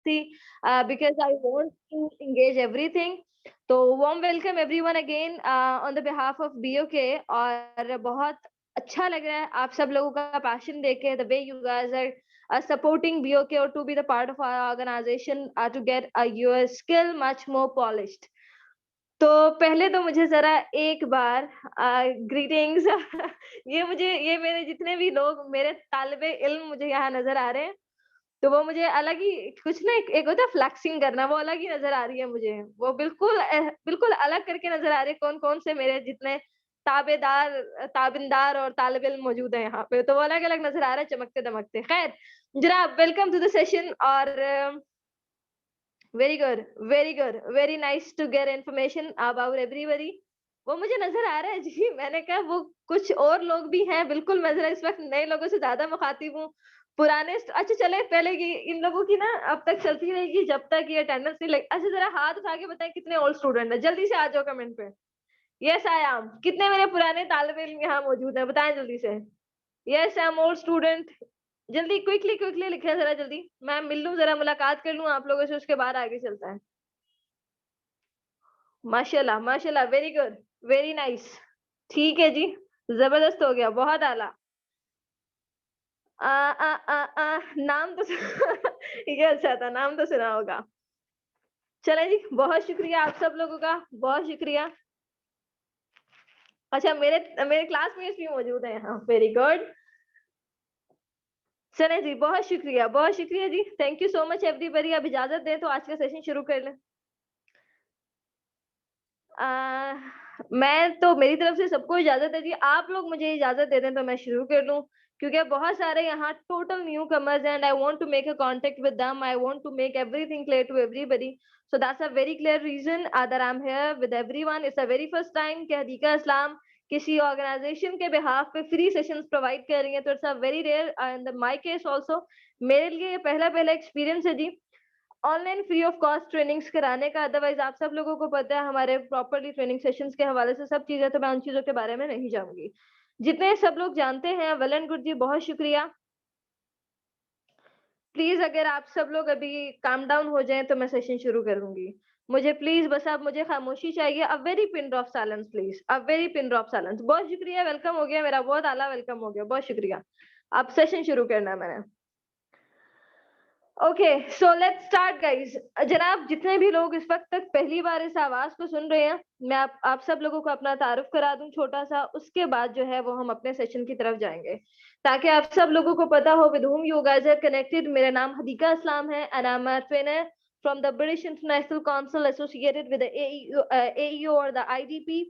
थी because I want to engage everything. तो warm welcome everyone again on the behalf of BOK और बहुत अच्छा लग रहा है आप सब लोगों का पैशन देख के the way you guys are supporting BOK or to be the part of our organization to get your skill much more polished. तो पहले तो मुझे ज़रा एक बार ग्रीटिंग्स ये मेरे जितने भी लोग मेरे तालिबे इल्म मुझे यहाँ नज़र आ रहे हैं, तो वो मुझे अलग ही कुछ ना एक होता है फ्लेक्सिंग करना, वो अलग ही नज़र आ रही है मुझे। वो बिल्कुल अलग करके नज़र आ रही है कौन-कौन से मेरे जितने ताबिनदार और तालिब इल्म मौजूद हैं यहाँ पे, तो वो अलग-अलग नज़र आ रहा है चमकते-दमकते। खैर, जनाब वेलकम टू द सेशन और very good, very nice to get information about everybody. वो मुझे नज़र आ रहा है जी, मैंने कहा वो कुछ और लोग भी हैं, बिल्कुल मैं ज़रा इस वक़्त नए लोगों से ज़्यादा मुख़ातिब हूँ। पुराने अच्छा चले पहले की इन लोगों की ना अब तक चलती रहेगी जब तक ये अटेंडेंस नहीं लग अच्छा ज़रा हाथ उठा के बताएँ कितने ओल्ड स्टूडेंट हैं? जल्दी से आ जाओ कमेंट पे। Yes I am. कितने मेरे पुराने तालिब इल्म यहाँ मौजूद हैं? बताएँ जल्दी से। Yes I am old student. जल्दी क्विकली लिखें ज़रा जल्दी। मैं मिल लूँ ज़रा मुलाकात कर लूँ आप लोगों से उसके बाद आगे चलता है। माशाल्लाह, माशाल्लाह, वेरी गुड, वेरी नाइस। ठीक है जी, ज़बरदस्त हो गया, बहुत आला। नाम तो ये अच्छा था, नाम तो सुना होगा। चलें जी, बहुत शुक्रिया आप सब लोगों का, बहुत शुक्रिया। अच्छा मेरे क्लासमेट्स भी मौजूद हैं यहाँ, वेरी गुड। चलें जी, बहुत शुक्रिया जी। Thank you so much everybody. अब इजाज़त दें तो आज का सेशन शुरू कर लें। मैं तो मेरी तरफ से सबको इजाज़त है जी। आप लोग मुझे इजाज़त दे दें तो मैं शुरू कर लूँ, क्योंकि बहुत सारे यहाँ total newcomers and I want to make a contact with them, I want to make everything clear to everybody. So that's a very clear reason that I am here with everyone. It's a very first time कि हदीका इस्लाम किसी organisation के behalf पे free sessions provide कर रही है, तो it's a very rare in my case also. मेरे लिए ये पहला एक्सपीरियंस है जी। Online free of cost trainings कराने का। अदरवाइज़ आप सब लोगों को पता है हमारे प्रॉपर्ली ट्रेनिंग सेशंस के हवाले से सब चीज़ें, तो मैं उन चीज़ों के बारे में नहीं जाऊँगी। जितने सब लोग जानते हैं वेल एंड गुड जी, बहुत शुक्रिया। प्लीज़ अगर आप सब लोग अभी काम डाउन हो जाएँ तो मैं सेशन शुरू करूँगी। मुझे प्लीज़ बस अब मुझे खामोशी चाहिए। A very pin drop silence please, a very pin drop silence. बहुत शुक्रिया, वेलकम हो गया मेरा, बहुत आला वेलकम हो गया, बहुत शुक्रिया। अब सेशन शुरू करना है मैंने। Okay, so let's start guys. जनाब जितने भी लोग इस वक्त तक पहली बार इस आवाज को सुन रहे हैं, मैं आप सब लोगों को अपना तारुफ करा दूं छोटा सा, उसके बाद जो है वो हम अपने सेशन की तरफ जाएंगे ताकि आप सब लोगों को पता हो with whom you guys are connected। मेरा नाम हदीका इस्लाम है and I am a trainer from the British international council associated with AEO और द IDP।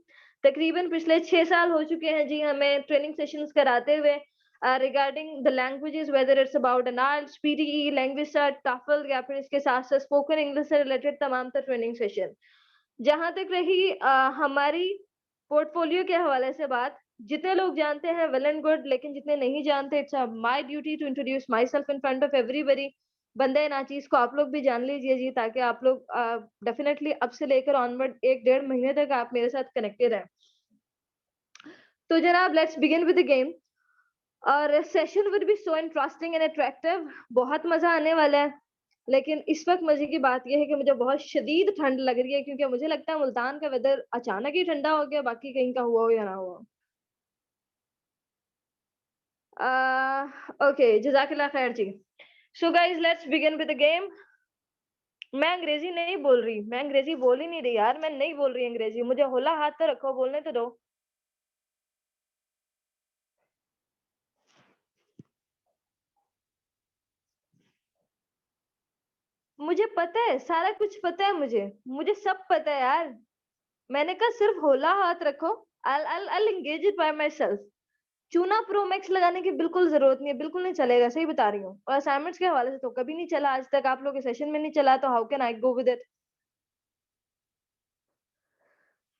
तकरीबन पिछले 6 साल हो चुके हैं जी हमें ट्रेनिंग सेशंस कराते हुए regarding the languages, whether it's about an IELTS, PTE, language cert, TOEFL या फिर इसके साथ साथ स्पोकन इंग्लिश से रिलेटेड तमाम तर ट्रेनिंग सेशन। जहां तक रही हमारी पोर्टफोलियो के हवाले से बात, जितने लोग जानते हैं वेल एंड गुड, लेकिन जितने नहीं जानते it's my duty to introduce myself in front of everybody. बंदे नाचीज को आप लोग भी जान लीजिए जी, ताकि आप लोग डेफिनेटली अब से लेकर ऑनवर्ड 1-1.5 महीने तक आप मेरे साथ कनेक्टेड हैं। तो जनाब let's begin with the game और session would be so interesting and attractive. बहुत मजा आने वाला है। लेकिन इस वक्त मजे की बात यह है कि मुझे बहुत शदीद ठंड लग रही है, क्योंकि मुझे लगता है मुल्तान का वेदर अचानक ही ठंडा हो गया, बाकी कहीं का हुआ हो या ना हुआ। ओके, जज़ाकल्लाह खैर जी। So guys let's begin with the game. मैं अंग्रेजी नहीं बोल रही, मैं अंग्रेजी बोल ही नहीं रही यार, मैं नहीं बोल रही अंग्रेजी। मुझे होला हाथ तो रखो, बोलने तो दो। मुझे पता है, सारा कुछ पता है मुझे, मुझे सब पता है यार। मैंने कहा सिर्फ होला हाथ रखो। I'll engage it by myself। चूना प्रो मैक्स लगाने की बिल्कुल जरूरत नहीं है, बिल्कुल नहीं चलेगा, सही बता रही हूँ। और असाइनमेंट्स के हवाले से तो कभी नहीं चला आज तक, आप लोग के सेशन में नहीं चला, तो how can I go with it.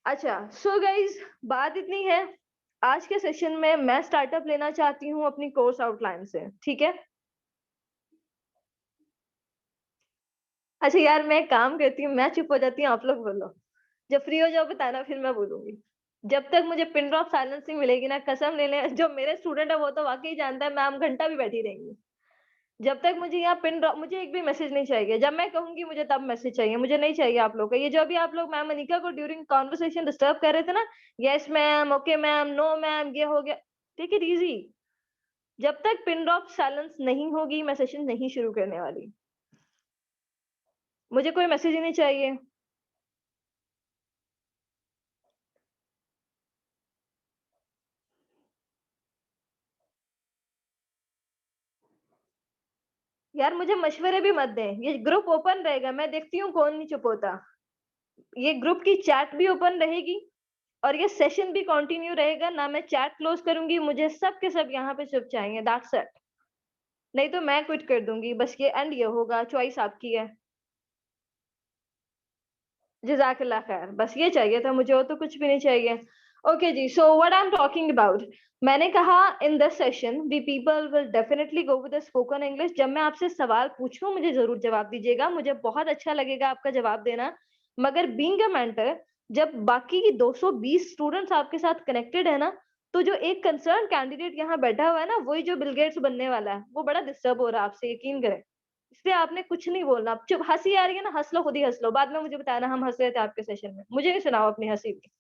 अच्छा सो गाइज, बात इतनी है। आज के सेशन में मैं स्टार्टअप लेना चाहती हूँ अपनी कोर्स आउटलाइन से, ठीक है। अच्छा यार मैं एक काम करती हूँ, मैं चुप हो जाती हूँ, आप लोग बोलो। जब फ्री हो जाओ बताना, फिर मैं बोलूंगी। जब तक मुझे पिन ड्रॉप साइलेंस नहीं मिलेगी ना, कसम ले लें, जो मेरे स्टूडेंट है वो तो वाकई जानता है, मैम घंटा भी बैठी रहेंगी। जब तक मुझे यहाँ पिन ड्रॉप, मुझे एक भी मैसेज नहीं चाहिए। जब मैं कहूँगी मुझे तब मैसेज चाहिए, मुझे नहीं चाहिए आप लोग का। ये जो अभी आप लोग मैम अनिका को ड्यूरिंग कन्वर्सेशन डिस्टर्ब कर रहे थे ना, yes ma'am, okay ma'am, no ma'am, ये हो गया, टेक इट ईज़ी। जब तक पिन ड्रॉप साइलेंस नहीं होगी, मैं सेशन नहीं शुरू करने वाली। मुझे कोई मैसेज ही नहीं चाहिए। यार मुझे मशवरे भी मत दें, ये ग्रुप ओपन रहेगा, मैं देखती हूँ कौन नहीं चुप होता। ये ग्रुप की चैट भी ओपन रहेगी और ये सेशन भी कंटिन्यू रहेगा, ना मैं चैट क्लोज करूँगी, मुझे सब के सब यहाँ पे चुप चाहिए, दैट्स इट। नहीं तो मैं क्विट कर दूँगी, बस ये एंड ये होगा, चॉइस आपकी है। जज़ाकल्लाह खैर, बस ये चाहिए था मुझे, और तो कुछ भी नहीं चाहिए। ओके जी, so what I am talking about, मैंने कहा in this session we people will definitely go with the spoken English. जब मैं आपसे सवाल पूछूँ मुझे ज़रूर जवाब दीजिएगा, मुझे बहुत अच्छा लगेगा आपका जवाब देना। मगर बीइंग अ मेंटर, जब बाकी की 220 स्टूडेंट्स आपके साथ कनेक्टेड है ना, तो जो एक कंसर्न कैंडिडेट यहाँ बैठा हुआ है ना, वही जो बिल गेट्स बनने वाला है, वो बड़ा डिस्टर्ब हो रहा है आपसे, यकीन करें। इसलिए आपने कुछ नहीं बोलना, आप चुप, हँसी आ रही है ना, हँस लो, खुद ही हँस लो, बाद में मुझे बताना हम हँस रहे थे आपके सेशन में, मुझे नहीं सुनाओ अपनी हँसी भी।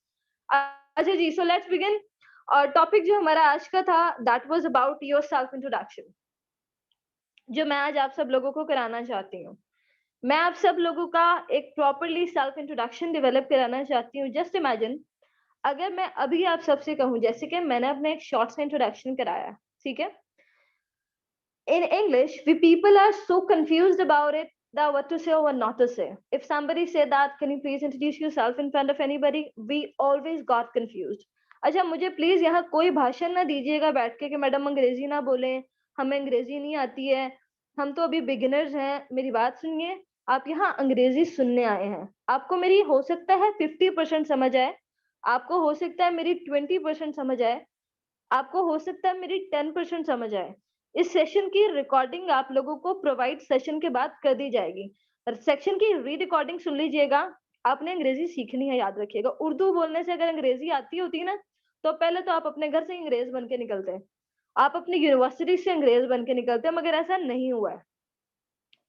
अच्छा जी, सो लेट्स बिगिन। और टॉपिक जो हमारा आज का था, that was about your self introduction, जो मैं आज आप सब लोगों को कराना चाहती हूँ। मैं आप सब लोगों का एक प्रॉपर्ली सेल्फ इंट्रोडक्शन डेवलप कराना चाहती हूँ। जस्ट इमेजिन, अगर मैं अभी आप सबसे कहूँ, जैसे कि मैंने अपना एक शॉर्ट सा इंट्रोडक्शन कराया, ठीक है? In English, we people are so confused about it that what to say or what not to say. If somebody said that, can you please introduce yourself in front of anybody? We always got confused. अच्छा, मुझे please यहाँ कोई भाषण ना दीजिएगा बैठ के कि मैडम अंग्रेजी ना बोलें, हमें अंग्रेजी नहीं आती है, हम तो अभी बिगिनर्स हैं। मेरी बात सुनिए, आप यहाँ अंग्रेजी सुनने आए हैं, आपको मेरी हो सकता है 50% समझ आए, आपको हो सकता है मेरी 20% समझ आए, आपको हो सकता है मेरी 10% समझ आए। इस सेशन की रिकॉर्डिंग आप लोगों को प्रोवाइड सेशन के बाद कर दी जाएगी। सेक्शन की री रिकॉर्डिंग सुन लीजिएगा। आपने अंग्रेजी सीखनी है, याद रखिएगा। उर्दू बोलने से अगर अंग्रेजी आती होती ना, तो पहले तो आप अपने घर से अंग्रेज बन के निकलते, आप अपनी यूनिवर्सिटी से अंग्रेज बन के निकलते, मगर ऐसा नहीं हुआ है।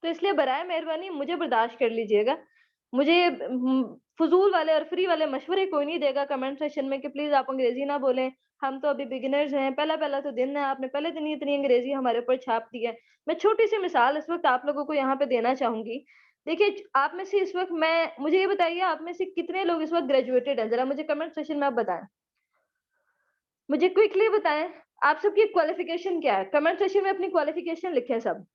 तो इसलिए बराए मेहरबानी मुझे बर्दाश्त कर लीजिएगा। मुझे फ़ुज़ूल वाले और फ्री वाले मशवरे कोई नहीं देगा कमेंट सेक्शन में कि प्लीज़ आप अंग्रेज़ी ना बोलें, हम तो अभी बिगिनर्स हैं, पहला-पहला तो दिन है, आपने पहले दिन ही इतनी अंग्रेज़ी हमारे ऊपर छाप दी है। मैं छोटी-सी मिसाल इस वक़्त आप लोगों को यहाँ पे देना चाहूँगी। देखिए, आप में से इस वक़्त मुझे ये बताइए, आप में से कितने लोग इस वक़्त ग्रेजुएटेड हैं? ज़रा मुझे कमेंट सेक्शन में आप बताएँ। मुझे क्विकली बताएँ, आप सबकी क्वालिफ़िकेशन क्या है? कमेंट सेक्शन में अपनी क्वालिफ़िकेशन लिखें सब।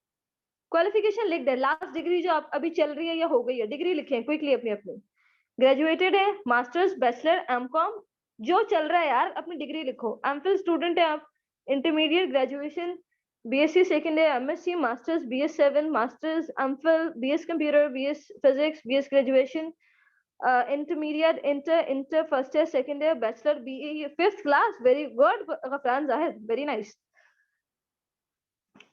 क्वालिफिकेशन लिख दें, लास्ट डिग्री जो आप अभी चल रही है या हो गई है, डिग्री लिखें क्विकली अपनी-अपनी। ग्रेजुएटेड है, मास्टर्स, बैचलर, एमकॉम, जो चल रहा है यार अपनी डिग्री लिखो। एमफिल स्टूडेंट है आप, intermediate, graduation, BSc second year, MSc, masters, BS 7, masters, MPhil, BS computer, BS physics, BS graduation, intermediate, inter first year, second year, bachelor, BE, 5th class, very good Ghufran Zahid, very nice.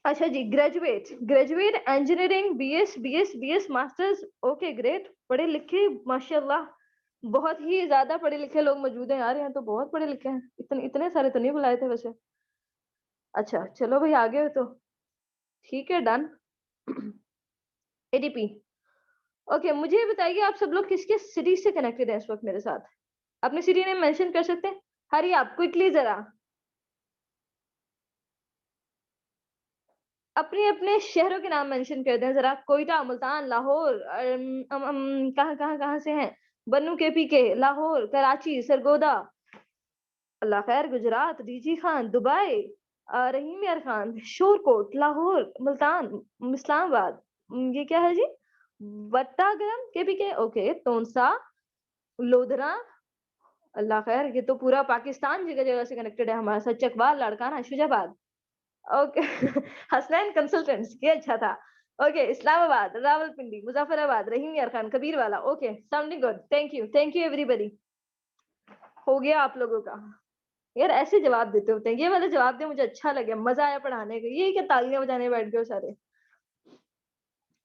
अच्छा जी, graduate engineering, BS masters, okay great, पढ़े लिखे माशाल्लाह, बहुत ही ज्यादा पढ़े लिखे लोग मौजूद हैं यार, यहाँ तो बहुत पढ़े लिखे हैं, इतने इतने सारे तो नहीं बुलाए थे वैसे। अच्छा चलो भाई, आगे हो तो ठीक है, डन। एडीपी, ओके, मुझे ये बताइए आप सब लोग किस किस सिटी से कनेक्टेड हैं इस वक्त मेरे साथ? अपनी सिटी नेम मेंशन कर सकते हैं? हरी आप क्विकली जरा अपने अपने शहरों के नाम मेंशन कर दें जरा। कोयटा, मुल्तान, लाहौर, कहाँ कहाँ कहाँ से हैं? बन्नू केपी के, लाहौर, कराची, सरगोदा, अल्लाह खैर, गुजरात, डीजी खान, दुबई, रहीम यार खान, शोरकोट, लाहौर, मुल्तान, इस्लामाबाद, ये क्या है जी? वट्टागरम केपी के, ओके, तोनसा, लोधरा, अल्लाह खैर, ये तो पूरा पाकिस्तान जगह जगह से कनेक्टेड है हमारे साथ। चकवाल, लाड़काना, शुजाबाद, ओके। हसनैन कंसल्टेंट्स, ये अच्छा था। ओके, इस्लामाबाद, रावलपिंडी, मुजफ्फराबाद, रहीम यार Khan, Kabirwala, okay, sounding good, thank you everybody. हो गया आप लोगों का। यार ऐसे जवाब देते होते हैं, ये वाला जवाब दे, मुझे अच्छा लगे, मजा आया पढ़ाने का। ये क्या तालियां बजाने बैठ गए हो सारे?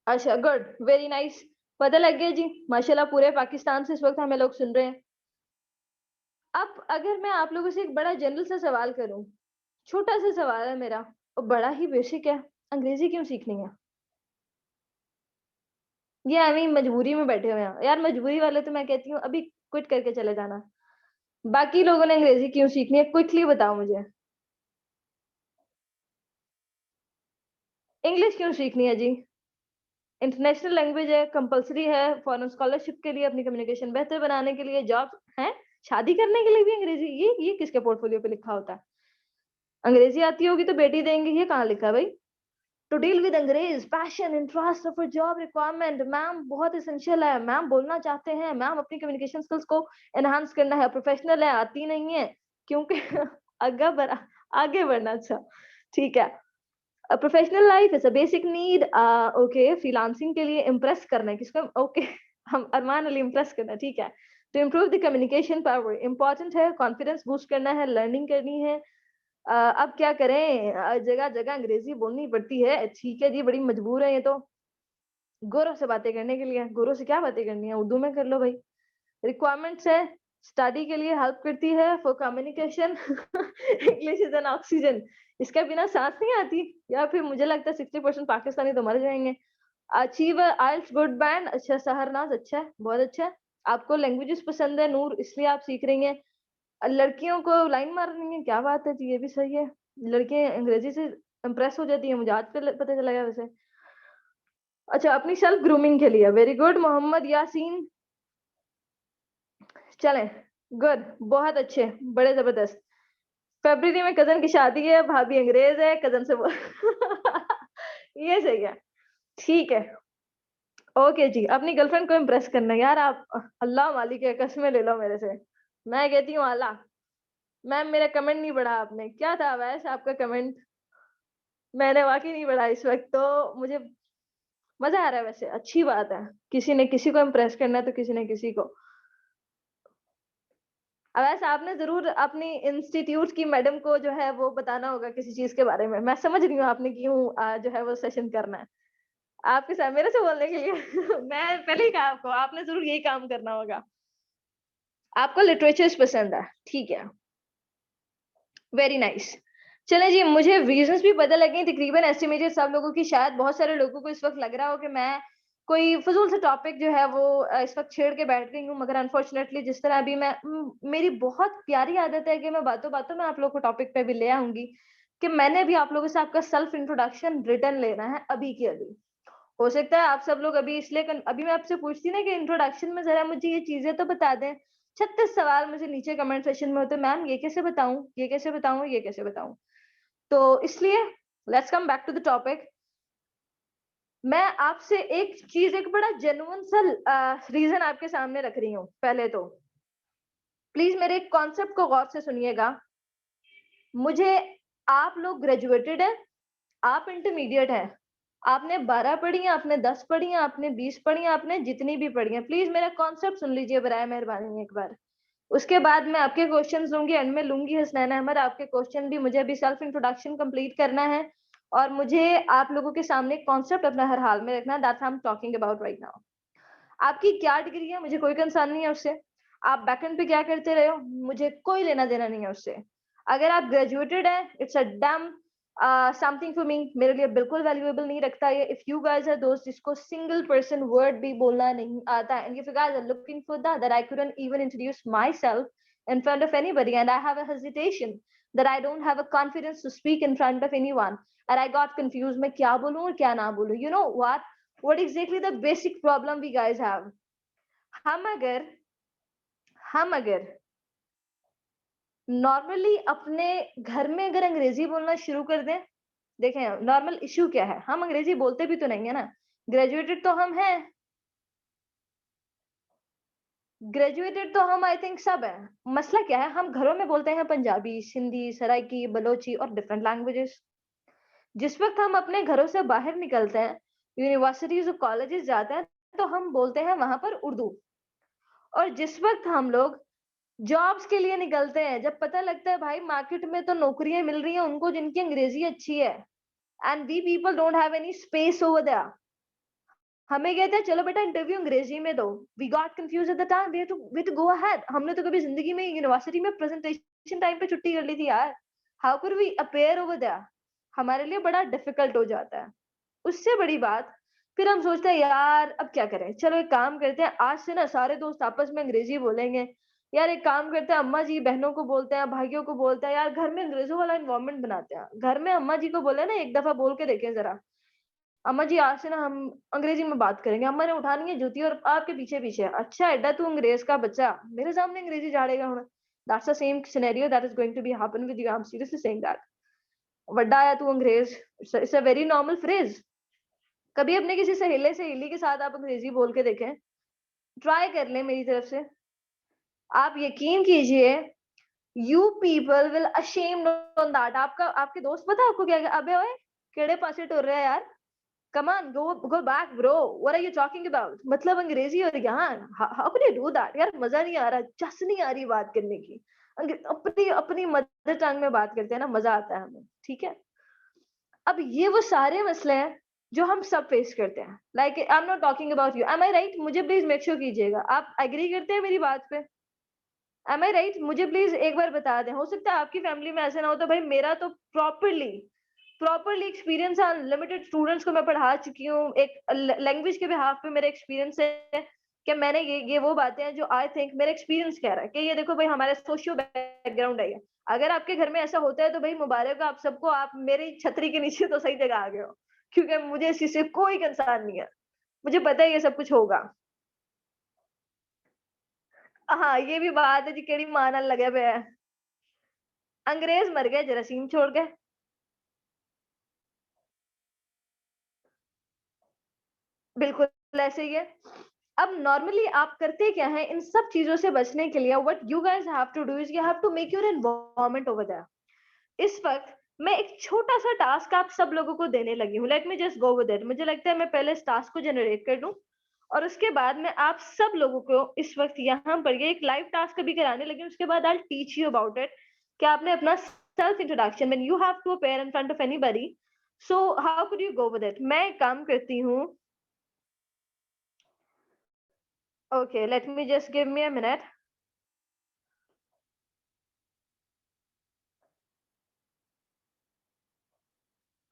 अच्छा गुड, वेरी नाइस, पता लग गया जी, माशाल्लाह पूरे पाकिस्तान से इस वक्त हमें लोग सुन रहे हैं। अब अगर मैं आप लोगों से एक बड़ा जनरल सा सवाल करूं, छोटा सा सवाल है मेरा और बड़ा ही बेसिक है, अंग्रेजी क्यों सीखनी है? ये एवें मजबूरी में बैठे हुए हैं। यार मजबूरी वाले तो मैं कहती हूँ अभी क्विट करके चले जाना। बाकी लोगों ने अंग्रेजी क्यों सीखनी है क्विकली बताओ मुझे। इंग्लिश क्यों सीखनी है जी? इंटरनेशनल लैंग्वेज है, कंपल्सरी है फॉरेन स्कॉलरशिप के लिए, अपनी कम्युनिकेशन बेहतर बनाने के लिए, जॉब है, शादी करने के लिए भी अंग्रेजी। ये किसके पोर्टफोलियो पे लिखा होता है? अंग्रेजी आती होगी तो बेटी देंगे, ये कहाँ लिखा है भाई? टू डील विद अंग्रेज, passion, interest for job requirement, ma'am बहुत एसेंशियल है, मैम बोलना चाहते हैं, मैम अपनी कम्युनिकेशन स्किल्स को एनहांस करना है, प्रोफेशनल है, आती नहीं है क्योंकि आगे बढ़ा आगे बढ़ना। अच्छा ठीक है। Professional life is a basic need. Okay, freelancing के लिए इम्प्रेस करना है किसको? ओके हम अरमान अली इम्प्रेस करना, ठीक है। To improve the communication power important है, कॉन्फिडेंस बूस्ट करना है, लर्निंग करनी है। अब क्या करें, जगह-जगह अंग्रेज़ी बोलनी पड़ती है। ठीक है जी, बड़ी मजबूर है ये तो। गोरों से बातें करने के लिए, गोरों से क्या बातें करनी है, उर्दू में कर लो भाई। रिक्वायरमेंट्स है, स्टडी के लिए हेल्प करती है, for communication English is an oxygen. इसके बिना साँस नहीं आती, या फिर मुझे लगता है 60% पाकिस्तानी तो मर जाएँगे। अचीव आइल्स गुड बैंड, अच्छा सहरनाज़ अच्छा है, बहुत अच्छा है। आपको लैंग्वेजेस पसंद है नूर, इसलिए आप सीख रही हैं। लड़कियों को लाइन मारनी है, क्या बात है जी, ये भी सही है। लड़कियाँ अंग्रेज़ी से इम्प्रेस हो जाती हैं, मुझे आज पता चला है वैसे। अच्छा, अपनी सेल्फ ग्रूमिंग के लिए, वेरी गुड मोहम्मद यासीन, चलें, गुड, बहुत अच्छे, बड़े ज़बरदस्त। फ़रवरी में कज़न की शादी है, भाभी अंग्रेज़ है, कज़न से वो ये सही है, ठीक है। ओके जी, अपनी गर्लफ्रेंड को इम्प्रेस करना है, यार आप अल्लाह मालिक है, कसमें ले लो मेरे से। मैं कहती हूँ आला, मैम मेरा कमेंट नहीं पढ़ा आपने, क्या था वैसे आपका कमेंट? मैंने वाक़ई नहीं पढ़ा इस वक़्त, तो मुझे मज़ा आ रहा है वैसे, अच्छी बात है। किसी ने किसी को इम्प्रेस करना है तो किसी ने किसी को। अब वैसे आपने ज़रूर अपनी इंस्टीट्यूट की मैडम को जो है वो बताना होगा किसी चीज़ के बारे में। मैं समझ रही हूँ आपने क्यों जो है वो सेशन करना है। आपके साथ मेरे से बोलने के लिए मैं पहले ही कहा आपको, आपने ज़रूर यही काम करना होगा। आपको लिटरेचर्स पसंद है, ठीक है, वेरी नाइस। चलें जी, मुझे रीज़न्स भी पता लगे तकरीबन एस्टिमेटेड सब लोगों की, शायद बहुत सारे लोगों को इस वक़्त लग रहा हो कि मैं कोई फ़िज़ूल सा टॉपिक जो है वो इस वक़्त छेड़ के बैठ गई हूँ, मगर अनफॉर्चुनेटली जिस तरह अभी मैं मेरी बहुत प्यारी आदत है कि मैं बातों-बातों में आप लोगों को टॉपिक पे भी ले आऊँगी, कि मैंने भी आप लोगों से आपका सेल्फ इंट्रोडक्शन रिटन लेना है अभी के अभी। हो सकता है आप सब लोग अभी इसलिए अभी मैं आपसे पूछती ना कि इंट्रोडक्शन में ज़रा मुझे ये चीज़ें तो बता दें। 36 सवाल मुझे नीचे कमेंट सेक्शन में होते हैं, मैम ये कैसे बताऊँ? ये कैसे बताऊँ? ये कैसे बताऊँ? तो इसलिए let's come back to the topic. मैं आपसे एक चीज़, एक बड़ा जेन्युइन सा रीज़न आपके सामने रख रही हूँ, पहले तो। प्लीज़ मेरे कॉन्सेप्ट को गौर से सुनिएगा। मुझे आप लोग ग्रेजुएटेड हैं, आप इंटरमीडिएट हैं। आपने 12 पढ़ी हैं, आपने 10 पढ़ी हैं, आपने 20 पढ़ी हैं, आपने जितनी भी पढ़ी हैं, प्लीज़ मेरा कॉन्सेप्ट सुन लीजिए बराए मेहरबानी एक बार। उसके बाद मैं आपके क्वेश्चंस लूँगी, एंड में लूँगी हसनैन अहमद आपके क्वेश्चन भी। मुझे अभी सेल्फ इंट्रोडक्शन कंप्लीट करना है और मुझे आप लोगों के सामने कॉन्सेप्ट अपना हर हाल में रखना है, that's I am talking about right now. आपकी क्या डिग्री है, मुझे कोई कंसर्न नहीं है उससे। आप बैकएंड पे क्या करते रहे हो, मुझे कोई लेना-देना नहीं है उससे। अगर आप ग्रेजुएटेड हैं, it's a dam something for me, मेरे लिए बिल्कुल वैल्यूएबल नहीं रखता ये। इफ यू गाइस आर दोस्त जिसको सिंगल पर्सन वर्ड भी बोलना नहीं आता, and if you guys are looking for that I couldn't even introduce myself in front of anybody, and I have a hesitation that I don't have a confidence to speak in front of anyone, and I got confused मैं क्या बोलूं और क्या ना बोलूं। You know what exactly the basic problem we guys have? हम अगर हम अगर नॉर्मली अपने घर में अगर अंग्रेजी बोलना शुरू कर दें, देखें नॉर्मल इश्यू क्या है, हम अंग्रेजी बोलते भी तो नहीं है ना। ग्रेजुएटेड तो हम हैं, ग्रेजुएटेड तो हम आई थिंक सब है। मसला क्या है, हम घरों में बोलते हैं पंजाबी, सिंधी, सराइकी, बलोची और डिफरेंट लैंग्वेजेस। जिस वक्त हम अपने घरों से बाहर निकलते हैं, यूनिवर्सिटीज और कॉलेजेस जाते हैं, तो हम बोलते हैं वहां पर उर्दू। और जिस वक्त हम लोग जॉब्स के लिए निकलते हैं, जब पता लगता है भाई मार्केट में तो नौकरियां मिल रही हैं उनको जिनकी अंग्रेजी अच्छी है, and we people don't have any space over there, हमें कहते हैं चलो बेटा इंटरव्यू अंग्रेजी में दो। We got confuse at the time, we to go ahead. हमने तो कभी जिंदगी में यूनिवर्सिटी में प्रेजेंटेशन टाइम पे छुट्टी कर ली थी यार। How could we appear over there? हमारे लिए बड़ा डिफिकल्ट हो जाता है। उससे बड़ी बात, फिर हम सोचते हैं यार अब क्या करें, चलो एक काम करते हैं, आज से ना सारे दोस्त आपस में अंग्रेजी बोलेंगे। यार एक काम करते हैं, अम्मा जी बहनों को बोलते हैं, भाइयों को बोलते हैं, यार घर में अंग्रेजों वाला एनवायरनमेंट बनाते हैं। घर में अम्मा जी को बोले ना, एक दफा बोल के देखें जरा, अम्मा जी आज से ना हम अंग्रेजी में बात करेंगे। अम्मा ने उठानी है जूती और आपके पीछे पीछे, अच्छा एडा तू अंग्रेज का बच्चा मेरे सामने अंग्रेजी झाड़ेगा हुण। That's the same scenario that is going to be happen with you, I am seriously saying that. वड्डा आया तू अंग्रेज, it's a very normal phrase. कभी अपने किसी सहेले सहेली के साथ आप अंग्रेजी बोल के देखें, ट्राई कर लें मेरी तरफ से। आप यकीन कीजिए, you people will ashamed on that. आपका आपके दोस्त पता है आपको क्या, अबे ओए केड़े पासे टुर रहा है यार, come on go back bro, what are you talking about. मतलब अंग्रेजी और यहाँ how can you do that यार, मजा नहीं आ रहा, जस नहीं आ रही बात करने की। अपनी अपनी मदर टंग में बात करते हैं ना, मजा आता है हमें, ठीक है। अब ये वो सारे मसले हैं जो हम सब फेस करते हैं। Like I am not talking about you, am I right? मुझे प्लीज मेक श्योर कीजिएगा, आप एग्री करते हैं मेरी बात पे? Am I right? मुझे प्लीज एक बार बता दें, हो सकता है आपकी फैमिली में ऐसा ना हो, तो भाई मेरा तो प्रॉपरली प्रॉपरली एक्सपीरियंस है। अनलिमिटेड स्टूडेंट्स को मैं पढ़ा चुकी हूँ, एक लैंग्वेज के बिहाफ पे मेरा एक्सपीरियंस है कि मैंने ये वो बातें हैं जो आई थिंक मेरा एक्सपीरियंस कह रहा है कि ये देखो भाई हमारा सोशियो बैकग्राउंड है ये। अगर आपके घर में ऐसा होता है तो भाई मुबारक हो आप सबको, आप मेरी छतरी के नीचे तो सही जगह आ गए हो, क्योंकि मुझे इस चीज से कोई कंसर्न नहीं है, मुझे पता है ये सब कुछ होगा। हाँ ये भी बात है जी, केड़ी मां नाल लगे पे है। अंग्रेज मर गए जरासीम छोड़ के। बिल्कुल ऐसे ही है। अब नॉर्मली आप करते क्या है इन सब चीजों से बचने के लिए, what you guys have to do is you have to make your environment over there. इस वक्त मैं एक छोटा सा टास्क आप सब लोगों को देने लगी हूँ, late me just go with it. मुझे लगता है मैं पहले इस टास्क को जनरेट कर दूं और उसके बाद मैं आप सब लोगों को इस वक्त यहाँ पर ये एक लाइव टास्क अभी कराने लगी हूँ। उसके बाद I teach you about it कि आपने अपना self introduction when you have to appear in front of anybody, so how could you go with it. मैं एक काम करती हूँ, okay let me just give me a minute.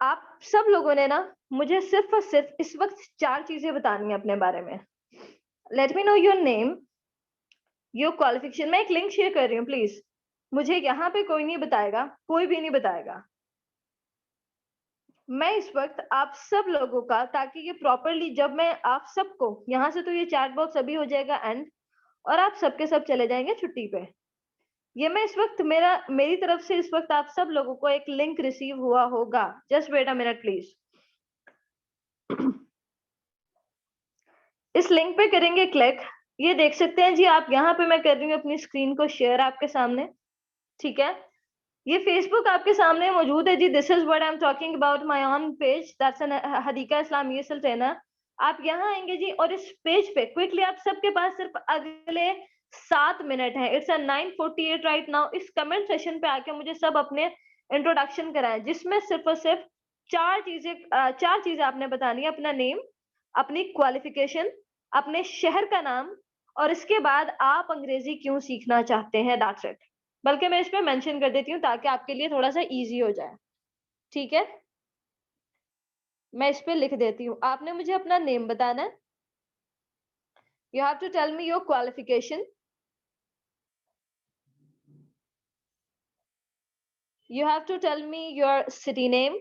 आप सब लोगों ने ना मुझे सिर्फ और सिर्फ इस वक्त 4 चीजें बतानी है अपने बारे में। Let me know your name, your qualification. मैं एक लिंक शेयर कर रही हूँ प्लीज, मुझे यहाँ पे कोई नहीं बताएगा, कोई भी नहीं बताएगा। मैं इस वक्त आप सब लोगों का, ताकि ये प्रॉपरली जब मैं आप सबको यहाँ से, तो ये चैट बॉक्स अभी हो जाएगा एंड, और आप सबके सब चले जाएंगे छुट्टी पे। ये मैं इस वक्त मेरी तरफ से इस वक्त आप सब लोगों को एक लिंक रिसीव हुआ होगा। Just wait a minute please. इस लिंक पे करेंगे क्लिक, ये देख सकते हैं जी आप, यहाँ पे मैं कर रही हूँ अपनी स्क्रीन को शेयर आपके सामने, ठीक है। ये फेसबुक आपके सामने मौजूद है जी। This is what I am talking about my own page, that's an Hadiqa Islamia trainer. आप यहाँ आएंगे जी और इस पेज पे क्विकली, आप सबके पास सिर्फ अगले 7 मिनट है, इट्स 9:48 राइट नाउ। इस कमेंट सेशन पे आके मुझे सब अपने इंट्रोडक्शन कराएं, जिसमें सिर्फ और सिर्फ 4 चीजें आपने बतानी है। अपना नेम, अपनी क्वालिफिकेशन, अपने शहर का नाम, और इसके बाद आप अंग्रेजी क्यों सीखना चाहते हैं, दैट्स इट। बल्कि मैं इस पे मेंशन कर देती हूँ ताकि आपके लिए थोड़ा सा इजी हो जाए, ठीक है। मैं इस पे लिख देती हूँ, आपने मुझे अपना नेम बताना है। You have to tell me your qualification, you have to tell me your city name,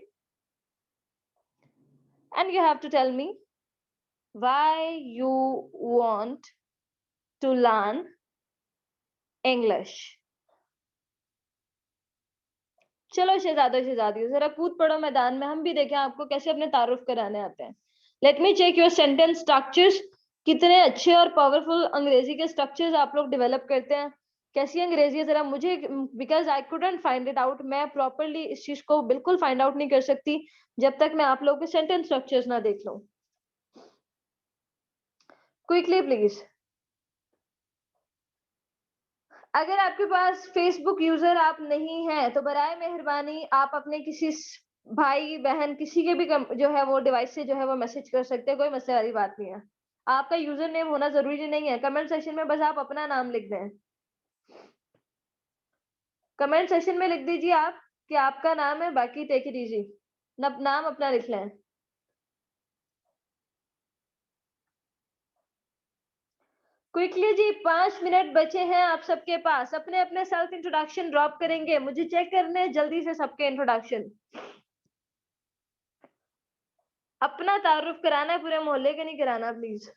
and you have to tell me why you want to learn English. चलो शहजादों शहजादियों, जरा कूद पड़ो मैदान में, हम भी देखें आपको कैसे अपने तारुफ कराने आते हैं। Let me check your sentence structures, कितने अच्छे और पावरफुल अंग्रेजी के स्ट्रक्चर्स आप लोग डेवलप करते हैं। कैसी अंग्रेजी है जरा मुझे, because I couldn't find it out. मैं प्रॉपरली इस चीज को बिल्कुल फाइंड आउट नहीं कर सकती जब तक मैं आप लोगों के सेंटेंस स्ट्रक्चर्स ना देख लूं। Quickly please. अगर आपके पास फेसबुक यूजर आप नहीं है तो बराए मेहरबानी आप अपने किसी भाई बहन किसी के भी जो है वो डिवाइस से जो है वो मैसेज कर सकते हैं, कोई मसले वाली बात नहीं है। आपका यूजर नेम होना जरूरी नहीं है, कमेंट सेशन में बस आप अपना नाम लिख दें। कमेंट सेशन में लिख दीजिए आप कि आपका नाम है, बाकी टेक इट इजी। नाम अपना लिख लें। क्विकली जी, 5 मिनट बचे हैं आप सबके पास। अपने अपने सेल्फ इंट्रोडक्शन ड्रॉप करेंगे, मुझे चेक करने जल्दी से सबके इंट्रोडक्शन। अपना तारुफ कराना है, पूरे मोहल्ले के नहीं कराना प्लीज।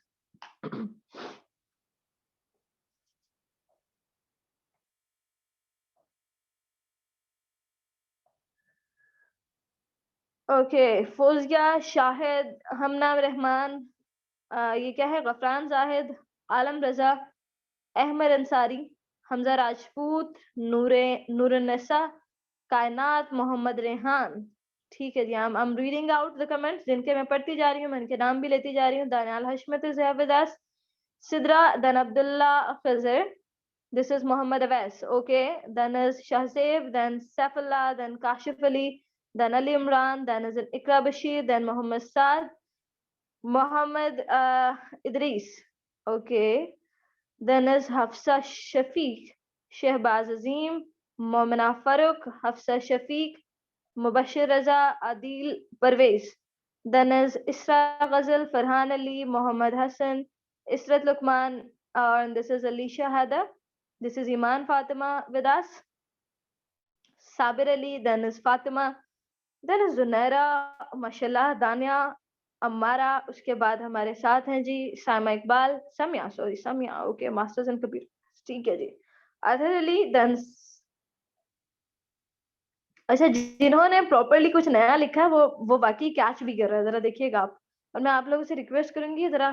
ओके, फौजिया, शाहिद, हमनाम रहमान, ये क्या है, गफरान जाहिद, आलम रजा, अहमद अंसारी, हमजा राजपूत, नूरनसा, कायनात, मोहम्मद रेहान। ठीक है जी, I am reading out the comments जिनके मैं पढ़ती जा रही हूँ, मैं इनके नाम भी लेती जा रही हूँ। दानियाल हशमत is have with us, Sidra, then Abdullah Khizr, this is Muhammad Awais, okay, then is Shahzeb, then Saifullah, then Kashif Ali, then Ali Imran, then is Ikra Bashir, then Muhammad Saad, Muhammad Idris, okay, then is Hafsa Shafiq, Shehbaz Azim, Momina Farooq, Hafsa Shafiq, Mubashir Raza, Adil Parvez, then is Isra Ghazal, Farhan Ali, Muhammad Hassan, Israt Lukman, and this is Alicia Hada. This is Iman Fatima with us. Sabir Ali, then is Fatima, then is Zunaira, Mashallah, Dania, Ammara, उसके बाद हमारे साथ हैं जी सामा Iqbal, Samiya, okay, masters in computer, ठीक है जी, Azhar Ali, then अच्छा, जिन्होंने properly कुछ नया लिखा है वो बाकी कैच भी कर रहा है, जरा देखिएगा आप। और मैं आप लोगों से रिक्वेस्ट करूंगी, जरा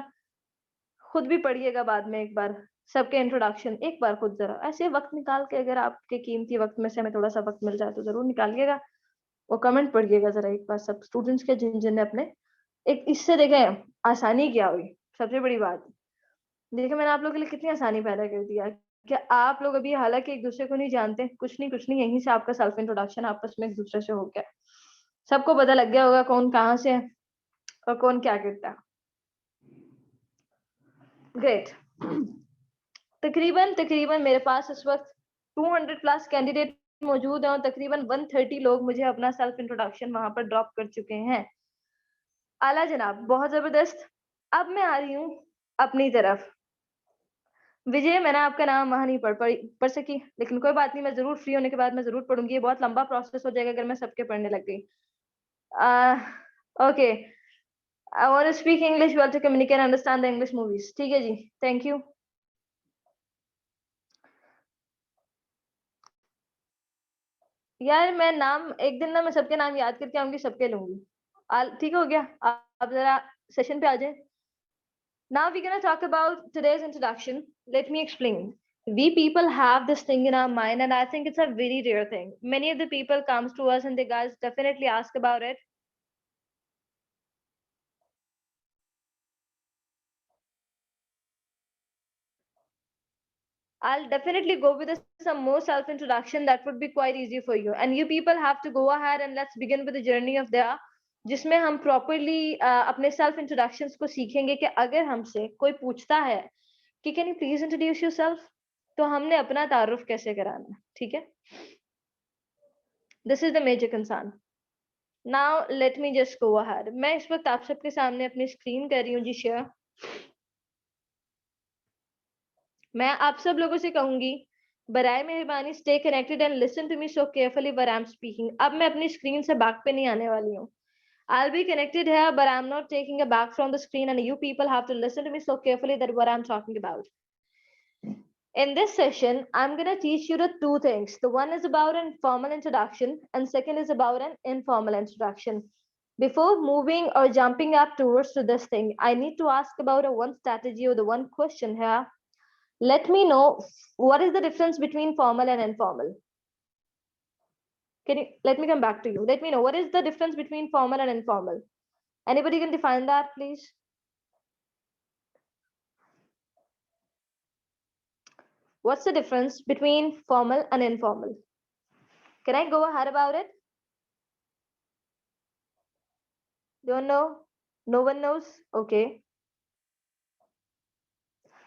खुद भी पढ़िएगा बाद में एक बार सबके इंट्रोडक्शन, एक बार खुद जरा ऐसे वक्त निकाल के, अगर आपके कीमती वक्त में से हमें थोड़ा सा वक्त मिल जाए तो जरूर निकालिएगा, वो कमेंट पढ़िएगा जरा एक बार सब स्टूडेंट्स के, जिन जिन ने अपने एक इससे देखें आसानी क्या हुई। सबसे बड़ी बात देखिए, मैंने आप लोगों के लिए कितनी आसानी पैदा कर दिया। क्या आप लोग अभी हालांकि एक दूसरे को नहीं जानते, कुछ नहीं, यहीं से आपका सेल्फ इंट्रोडक्शन आपस में एक दूसरे से हो गया, सबको पता लग गया होगा कौन कहाँ से है और कौन क्या करता है। ग्रेट। तकरीबन मेरे पास इस वक्त 200 प्लस कैंडिडेट मौजूद हैं और तकरीबन 130 लोग मुझे अपना सेल्फ इंट्रोडक्शन वहां पर ड्रॉप कर चुके हैं। आला जनाब, बहुत जबरदस्त। अब मैं आ रही हूँ अपनी तरफ। विजय, मैंने आपका नाम वहां नहीं पढ़ सकी, लेकिन कोई बात नहीं, मैं जरूर फ्री होने के बाद मैं जरूर पढ़ूंगी। ये बहुत लंबा प्रोसेस हो जाएगा अगर मैं सबके पढ़ने लग गई। Okay, I want to speak English well to communicate understand the English movies. ठीक है जी, थैंक यू। यार मैं नाम एक दिन ना, मैं सबके नाम याद करके आऊंगी, सबके लूंगी। ठीक हो गया, आप जरा सेशन पे आ जाए। Now we're going to talk about today's introduction. Let me explain. We people have this thing in our mind, and I think it's a very rare thing. Many of the people comes to us and they guys definitely ask about it. I'll definitely go with some more self-introduction that would be quite easy for you. And you people have to go ahead and let's begin with the journey of there, जिसमें हम properly अपने self introductions को सीखेंगे कि अगर हमसे कोई पूछता है कि can you please introduce yourself, तो हमने अपना तारुफ कैसे कराना है, ठीक है? This is the major concern. Now let me just go ahead. मैं इस वक्त आप सबके सामने अपनी स्क्रीन कर रही हूँ जी शेयर। मैं आप सब लोगों से कहूंगी, बराए मेहरबानी stay connected and listen to me so carefully when I am speaking. अब मैं अपनी स्क्रीन से बैक पे नहीं आने वाली हूँ। I'll be connected here, but I'm not taking it back from the screen, and you people have to listen to me so carefully that what I'm talking about. In this session, I'm going to teach you the two things. The one is about an formal introduction, and second is about an informal introduction. Before moving or jumping up towards to this thing, I need to ask about a one strategy or the one question here. Let me know what is the difference between formal and informal. Let me come back to you. Let me know what is the difference between formal and informal. Anybody can define that, please? What's the difference between formal and informal? Can I go ahead about it? Don't know? No one knows? Okay.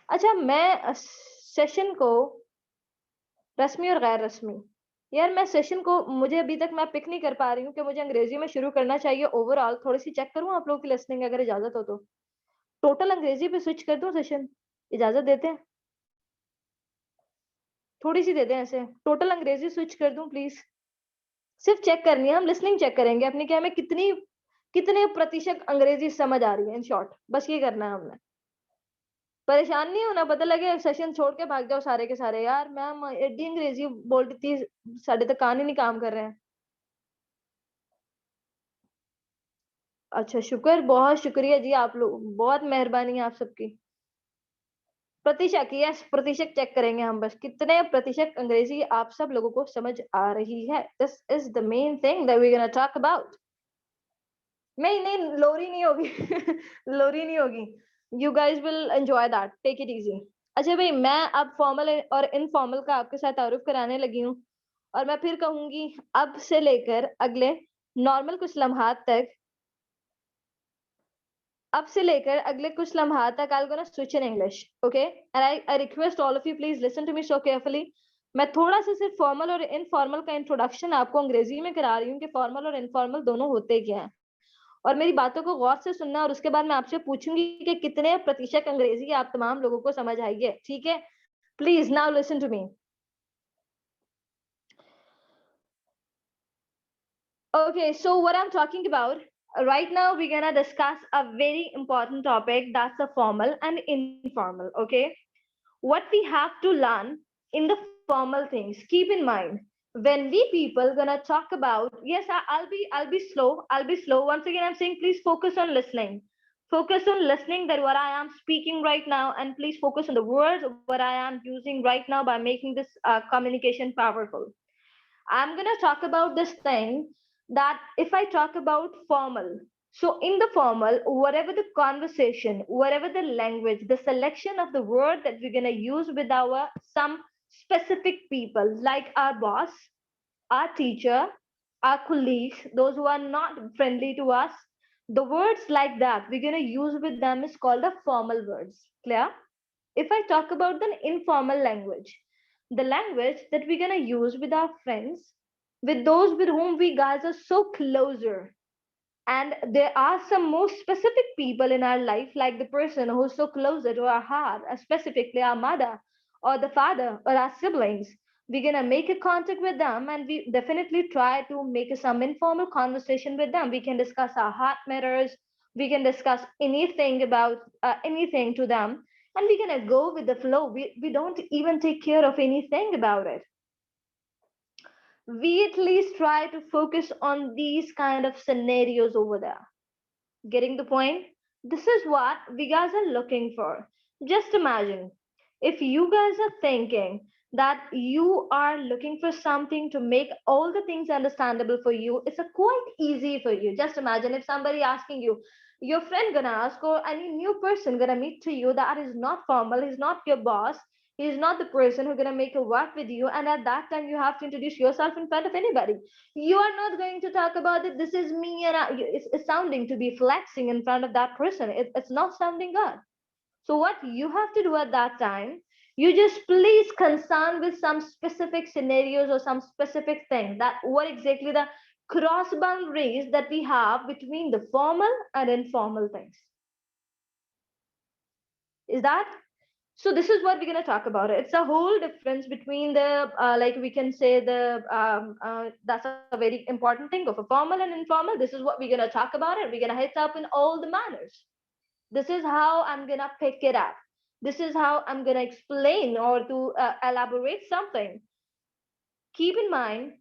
अच्छा, मैं session को रस्मी और गैर रस्मी यार मैं session को मुझे अभी तक मैं पिक नहीं कर पा रही हूँ कि मुझे अंग्रेजी में शुरू करना चाहिए ओवरऑल। थोड़ी सी चेक करूँ आप लोगों की लिसनिंग अगर इजाजत हो तो। टोटल अंग्रेजी पे स्विच कर दूं सेशन? इजाजत देते हैं? थोड़ी सी दे दें ऐसे। टोटल अंग्रेजी स्विच कर दूं प्लीज? सिर्फ चेक करनी है, हम लिसनिंग चेक करेंगे अपनी कि हमें कितने प्रतिशत अंग्रेजी समझ आ रही है। इन शॉर्ट बस ये करना है हमने। परेशान नहीं होना, पता लगे सेशन छोड़ के भाग जाओ सारे के सारे। यार मैम एडी अंग्रेजी बोल रही थी, साढ़े तक कान ही नहीं काम कर रहे हैं। अच्छा शुक्र, बहुत शुक्रिया जी, आप लोग बहुत मेहरबानी है आप सबकी। प्रतिशत, यस प्रतिशत चेक करेंगे हम, बस कितने प्रतिशत अंग्रेजी आप सब लोगों को समझ आ रही है। This is the main thing that we gonna talk about. नहीं नहीं, लोरी नहीं होगी लोरी नहीं होगी। You guys will enjoy that, take it easy. अच्छा भाई, मैं अब फॉर्मल और इनफॉर्मल का आपके साथ तारुफ कराने लगी हूँ। और मैं फिर कहूंगी, अब से लेकर अगले नॉर्मल कुछ लम्हात तक, अब से लेकर अगले कुछ लम्हात तक I'll gonna switch in English, okay? And I request all of you please listen to me so carefully. मैं थोड़ा सा सिर्फ फॉर्मल और इनफॉर्मल का इंट्रोडक्शन आपको अंग्रेजी में करा रही हूँ कि फॉर्मल और इनफॉर्मल दोनों होते क्या हैं। और मेरी बातों को गौर से सुनना, और उसके बाद मैं आपसे पूछूंगी कि कितने प्रतिशत अंग्रेजी आप तमाम लोगों को समझ आई है, ठीक है? Please now listen to me. Okay, so what I'm talking about right now, we're gonna discuss a very important topic, that's the formal and informal. Okay, what we have to learn in the formal things. Keep in mind, when we people gonna talk about, yes, I'll be slow. I'll be slow. Once again, I'm saying please focus on listening. Focus on listening that what I am speaking right now, and please focus on the words what I am using right now by making this communication powerful. I'm going to talk about this thing that if I talk about formal, so in the formal, whatever the conversation, whatever the language, the selection of the word that we're going to use with our some specific people, like our boss, our teacher, our colleagues, those who are not friendly to us, the words like that we're going to use with them is called the formal words. Clear? If I talk about the informal language, the language that we're going to use with our friends, with those with whom we guys are so closer, and there are some more specific people in our life, like the person who's so closer to our heart, specifically our mother or the father or our siblings. We're gonna make a contact with them, and we definitely try to make some informal conversation with them. We can discuss our heart matters. We can discuss anything about anything to them, and we're gonna go with the flow. We don't even take care of anything about it. We at least try to focus on these kind of scenarios over there. Getting the point? This is what we guys are looking for. Just imagine if you guys are thinking that you are looking for something to make all the things understandable for you, it's a quite easy for you. Just imagine if somebody asking you, your friend gonna ask, or any new person gonna meet to you that is not formal, he's not your boss, he's not the person who's gonna make a work with you, and at that time you have to introduce yourself in front of anybody. You are not going to talk about it, this is me, and it's sounding to be flexing in front of that person. It's not sounding good. So what you have to do at that time, you just please concern with some specific scenarios or some specific thing, that what exactly the cross boundaries that we have between the formal and informal things. Is that? So this is what we're going to talk about. It's a whole difference between the like we can say the that's a very important thing of a formal and informal. This is what we're going to talk about it. We're going to hit up in all the manners. This is how I'm going to pick it up. This is how I'm going to explain or to elaborate something. Keep in mind,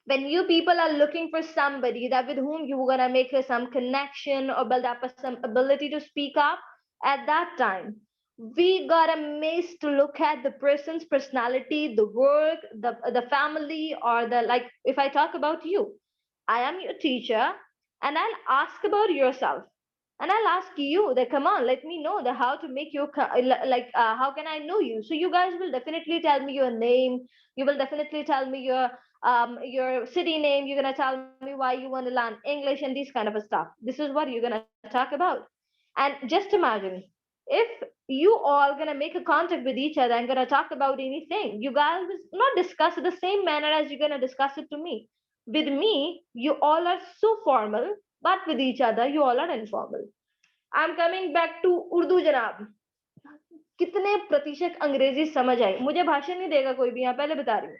when you people are looking for somebody that with whom you're going to make some connection or build up some ability to speak up, at that time we gotta miss to look at the person's personality, the work, the family, or the, like if I talk about you, I am your teacher, and I'll ask about yourself, and I'll ask you that, come on, let me know the how to make you like how can I know you. So you guys will definitely tell me your name, you will definitely tell me your city name, you're going to tell me why you want to learn English and these kind of stuff. This is what you're going to talk about. And just imagine if you all gonna make a contact with each other and gonna talk about anything. You guys will not discuss it the same manner as you're gonna discuss it to me. With me, you all are so formal, but with each other, you all are informal. I'm coming back to Urdu, जनाब. कितने प्रतिशत अंग्रेजी समझ आई? मुझे भाषण नहीं देगा कोई भी यहाँ, पहले बता रही हूँ.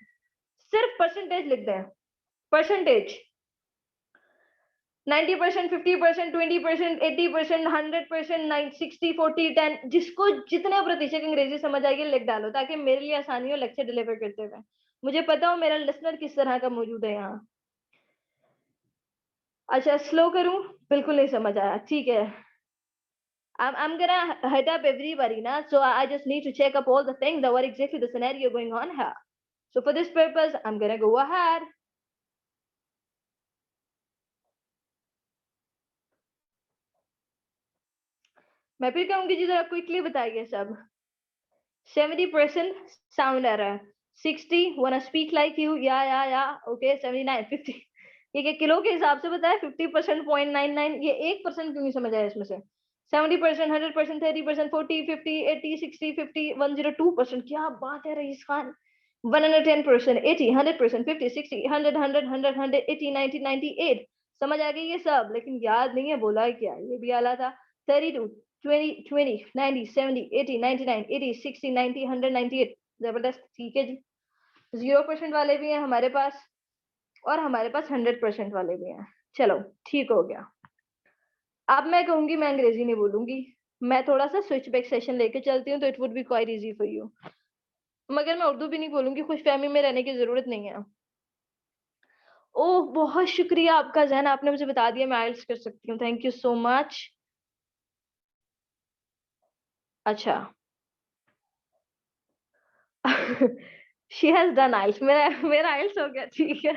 सिर्फ परसेंटेज लिख दें. परसेंटेज 90%, 50%, 20%, 80%, 100%, 60, 40, 10, जिसको जितने प्रतिशत अंग्रेजी समझ आएगी लिख डालो, ताकि मेरे लिए आसानी हो लेक्चर डिलीवर करते हुए. मुझे पता हो मेरा लिसनर किस तरह का मौजूद है यहाँ. अच्छा, स्लो करूं? बिल्कुल नहीं समझ आया. ठीक है. I'm gonna head up everybody now, so I just need to check up all the things that what exactly the scenario going on here. So for this purpose, I'm gonna go ahead. मैं फिर कहूंगी जी, जरा quickly बताइए सब. 70% sound error. 60 wanna speak like you, yeah. Okay, 79, 50. ये क्या kilo के हिसाब से बताया? 50%, 0.99. ये 1% क्यों नहीं समझ आया इसमें से? 70%, 100%, 30%, 40, 50, 80, 60, 50, 102%. क्या बात है रईस खान. 110%, 80, 100%, 50, 60, 100, 100, 100, 100, 80, 90, 98. समझ आ गई ये सब, लेकिन याद नहीं है बोला है क्या. ये भी आला था. 32, 20, 20, 90, 70, 80, 99, 80, 60, 90, 100, 98. जबरदस्त. ठीक है जी. 0% वाले भी हैं हमारे पास, और हमारे पास 100% वाले भी हैं. चलो ठीक हो गया. अब मैं कहूंगी मैं अंग्रेजी नहीं बोलूंगी. मैं थोड़ा सा स्विच बैक सेशन लेके चलती हूँ, तो it would be quite easy for you. मगर मैं उर्दू भी नहीं बोलूंगी, खुशफहमी में रहने की जरूरत नहीं है. ओह, बहुत शुक्रिया आपका जहन, आपने मुझे बता दिया मैं आइल्स कर सकती हूँ. Thank you so much. अच्छा. शी हैज डन आइल्स. मेरा मेरा आइल्स हो गया. ठीक है.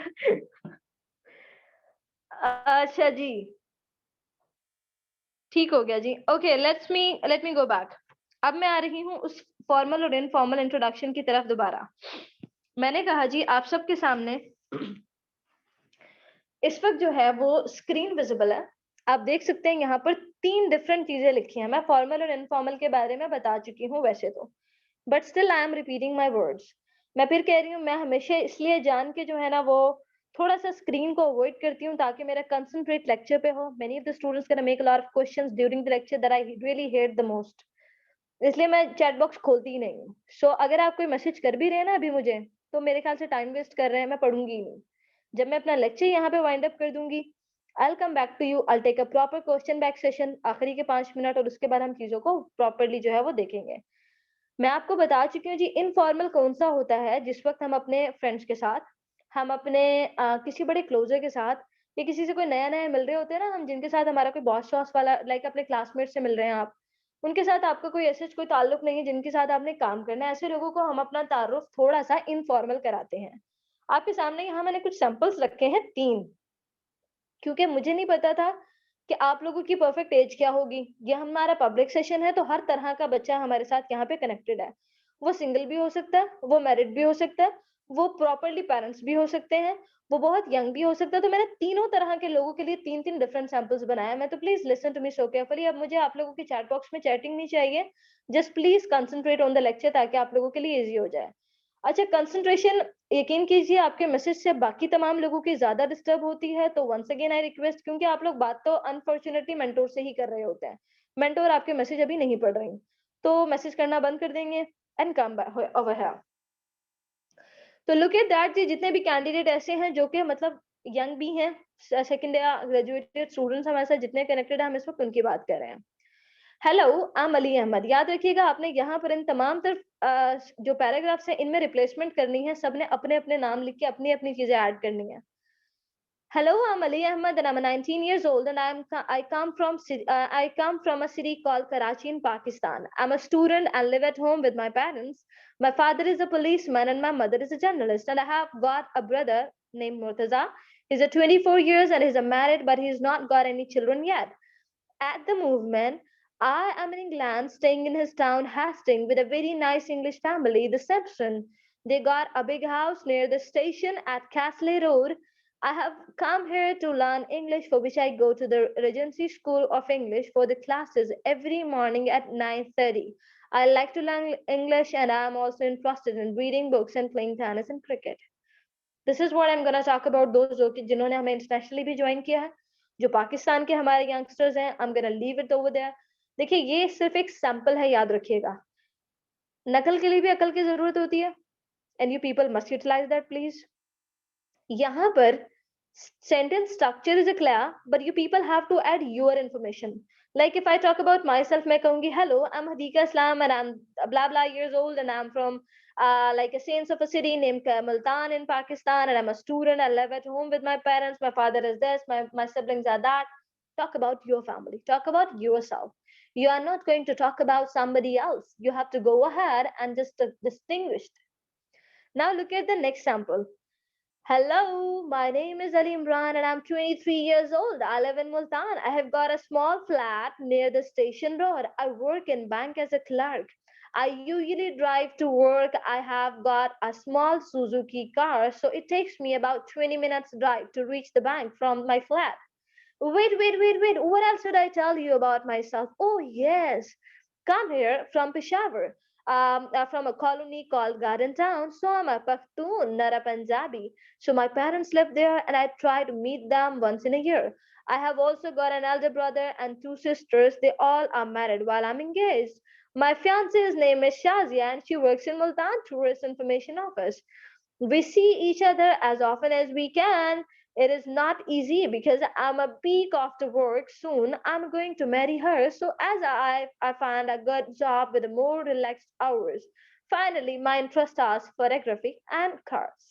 अच्छा जी, ठीक हो गया जी. Okay, let me go back. अब मैं आ रही हूँ उस फॉर्मल और इनफॉर्मल इंट्रोडक्शन की तरफ दोबारा. मैंने कहा जी आप सबके सामने इस वक्त जो है वो स्क्रीन विजिबल है. आप देख सकते हैं यहाँ पर 3 डिफरेंट चीजें लिखी हैं. मैं फॉर्मल और इनफॉर्मल के बारे में बता चुकी हूँ वैसे तो, but still I am repeating my words. मैं फिर कह रही हूँ, मैं हमेशा इसलिए जान के जो है ना वो थोड़ा सा स्क्रीन को अवॉइड करती हूँ ताकि मेरा कंसंट्रेट लेक्चर पे हो. Many of the students can make a lot of questions during the lecture that I really hate the most. इसलिए मैं चैट बॉक्स खोलती ही नहीं हूँ. सो अगर आप कोई मैसेज कर भी रहे हैं ना अभी मुझे, तो मेरे ख्याल से टाइम वेस्ट कर रहे हैं. मैं पढ़ूंगी ही नहीं. जब मैं अपना लेक्चर यहाँ पे वाइंड अप कर दूंगी, I will come back to you. I take a proper question back session आखिरी के 5 मिनट, और उसके बाद हम चीजों को प्रॉपरली जो है वो देखेंगे. मैं आपको बता चुकी हूँ जी इनफॉर्मल कौन सा होता है. जिस वक्त हम अपने फ्रेंड्स के साथ, हम अपने किसी बड़े क्लोजर के साथ, या किसी से कोई नया नया मिल रहे होते हैं ना, हम जिनके साथ हमारा कोई बॉस शॉस वाला, लाइक अपने क्लासमेट से मिल रहे हैं आप, उनके साथ आपका कोई ऐसे कोई ताल्लुक नहीं है जिनके साथ आपने काम करना है, ऐसे लोगों को हम अपना तारुफ थोड़ा सा इनफॉर्मल कराते हैं. आपके सामने यहाँ मैंने कुछ सैंपल्स रखे हैं 3, क्योंकि मुझे नहीं पता था कि आप लोगों की परफेक्ट एज क्या होगी. ये हमारा पब्लिक सेशन है, तो हर तरह का बच्चा हमारे साथ यहाँ पे कनेक्टेड है. वो सिंगल भी हो सकता है, वो मैरिड भी हो सकता है, वो प्रॉपरली पेरेंट्स भी हो सकते हैं, वो बहुत यंग भी हो सकता है. तो मैंने तीनों तरह के लोगों के लिए 3-3 डिफरेंट सैंपल्स बनाए. मैं तो please listen to me so carefully. अब मुझे आप लोगों की चैट बॉक्स में चैटिंग नहीं चाहिए. Just please concentrate on the lecture, ताकि आप लोगों के लिए इजी हो जाए. अच्छा, कंसंट्रेशन यकीन कीजिए आपके मैसेज से बाकी तमाम लोगों की ज्यादा डिस्टर्ब होती है. तो वंस अगेन आई रिक्वेस्ट, क्योंकि आप लोग बात तो अनफॉर्चुनेटली मेंटोर से ही कर रहे होते हैं. मेंटोर आपके मैसेज अभी नहीं पढ़ रही, तो मैसेज करना बंद कर देंगे एंड कम ओवर हियर. तो लुक एट दैट जी, जितने भी कैंडिडेट ऐसे हैं जो कि मतलब यंग भी हैं, सेकंड या ग्रेजुएटेड स्टूडेंट्स हमारे साथ जितने कनेक्टेड हैं, हम इस वक्त उनकी बात कर रहे हैं. Hello, I am Ali Ahmad. याद रखिएगा आपने यहाँ पर इन तमाम तरफ जो पैराग्राफ्स हैं इनमें रिप्लेसमेंट करनी है. सबने अपने अपने नाम लिख के अपनी अपनी चीजें ऐड करनी है. Hello, I'm Ali Ahmed and I'm 19 years old and I come from a city called Karachi in Pakistan. I'm a student and live at home with my parents. My father is a policeman and my mother is a journalist, and I have got a brother named Murtaza. He's a 24 years and he's a married, but he's not got any children yet. At the movement, I am in England, staying in his town Hastings with a very nice English family, the Simpson. They got a big house near the station at Castle Road. I have come here to learn English, for which I go to the Regency School of English for the classes every morning at 9:30. I like to learn English and I'm also interested in reading books and playing tennis and cricket. This is what I'm going to talk about those जो कि जिन्होंने हमें internationally भी join किया है, जो पाकिस्तान के हमारे यंगस्टर्स हैं, I'm going to leave it over there. देखिए ये सिर्फ एक सैंपल है, याद रखिएगा। नकल के लिए भी अकल की जरूरत होती है, and you people must utilize that please. यहाँ पर sentence structure is clear, but you people have to add your information. Like if I talk about myself, मैं कहूँगी hello, I'm Hadika Islam and I'm blah blah years old and I'm from like a saints of a city named Multan in Pakistan and I'm a student. I live at home with my parents. My father is this. My siblings are that. Talk about your family. Talk about yourself. You are not going to talk about somebody else. You have to go ahead and just distinguish. Now look at the next sample. Hello, my name is Ali Imran and I'm 23 years old. I live in Multan. I have got a small flat near the station road. I work in bank as a clerk. I usually drive to work. I have got a small Suzuki car, so it takes me about 20 minutes drive to reach the bank from my flat. Wait. What else should I tell you about myself? Oh, yes. Come here from Peshawar, from a colony called Garden Town. So I'm a Pakhtun, not a Punjabi. So my parents live there and I try to meet them once in a year. I have also got an elder brother and two sisters. They all are married while I'm engaged. My fiance's name is Shazia and she works in Multan Tourist Information Office. We see each other as often as we can. It is not easy because I'm a week after work soon. I'm going to marry her. So as I find a good job with more relaxed hours. Finally, my interest are photography and cars.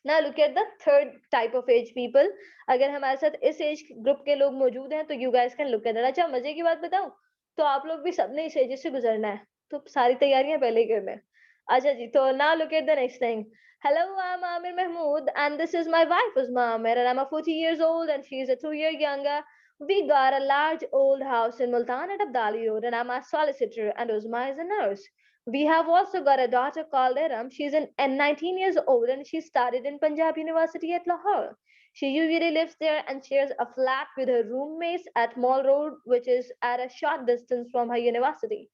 Now look at the third type of age people. अगर हमारे साथ इस age group के लोग मौजूद हैं तो you guys can look at that. अच्छा मजे की बात बताऊं, तो आप लोग भी सबने इस एज से गुजरना है, तो सारी तैयारियां पहले ही करना है। अच्छा जी, तो now look at the next thing. Hello, I'm Amir Mahmood and this is my wife Uzma Amir and I'm a 40 years old and she's a 2 year younger. We got a large old house in Multan at Abdali Road and I'm a solicitor and Uzma is a nurse. We have also got a daughter called Iram. She's 19 years old and she studied in Punjab University at Lahore. She usually lives there and shares a flat with her roommates at Mall Road, which is at a short distance from her university.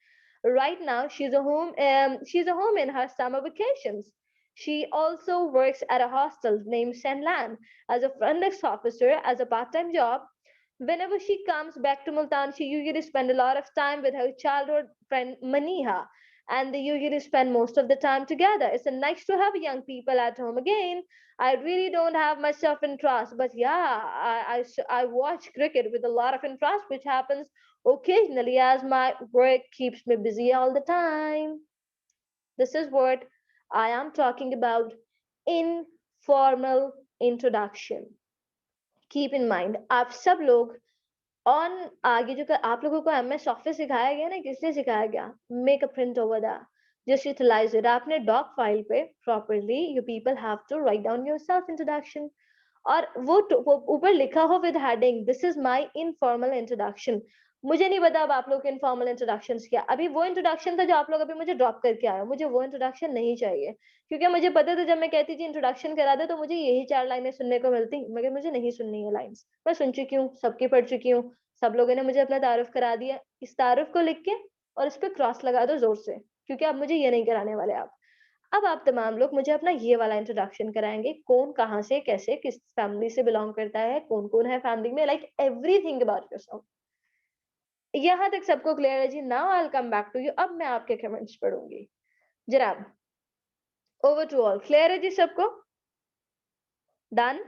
Right now, she's a home in her summer vacations. She also works at a hostel named Senlan as a front desk officer as a part-time job. Whenever she comes back to Multan, she usually spends a lot of time with her childhood friend Maniha, and they usually spend most of the time together. It's nice to have young people at home again. I really don't have much self interest, but yeah, I watch cricket with a lot of interest, which happens occasionally as my work keeps me busy all the time. This is what I am talking about, informal introduction. Keep in mind, आप सब लोग on आगे जो आप लोगों को MS office सिखाया गया ना, किसने सिखाया गया? Make a print over that, just utilize it. आपने डॉक फाइल पे properly you people have to write down your self introduction, और वो ऊपर लिखा हो with heading this is my informal introduction. मुझे नहीं पता अब आप लोग के इनफॉर्मल इंट्रोडक्शन क्या, अभी वो इंट्रोडक्शन था जो आप लोग अभी मुझे ड्रॉप करके आए हो, मुझे वो इंट्रोडक्शन नहीं चाहिए, क्योंकि मुझे पता था जब मैं कहती थी इंट्रोडक्शन करा दे तो मुझे यही 4 लाइनें सुनने को मिलती, मगर मुझे नहीं सुननी है लाइंस। मैं सुन चुकी हूँ, सबकी पढ़ चुकी हूँ, सब लोगों ने मुझे अपना तारुफ करा दिया। इस तारुफ को लिख के और इस पे क्रॉस लगा दो जोर से, क्योंकि आप मुझे ये नहीं कराने वाले। आप अब आप तमाम लोग मुझे अपना ये वाला इंट्रोडक्शन कराएंगे, कौन कहाँ से कैसे किस फैमिली से बिलोंग करता है, कौन कौन है फैमिली में, लाइक एवरीथिंग अबाउट योरसेल्फ। यहाँ तक सबको क्लियर है जी? Now I will come back to you. अब मैं आपके कमेंट्स पढ़ूंगी जनाब। ओवर टू ऑल, क्लियर है जी सबको? डन?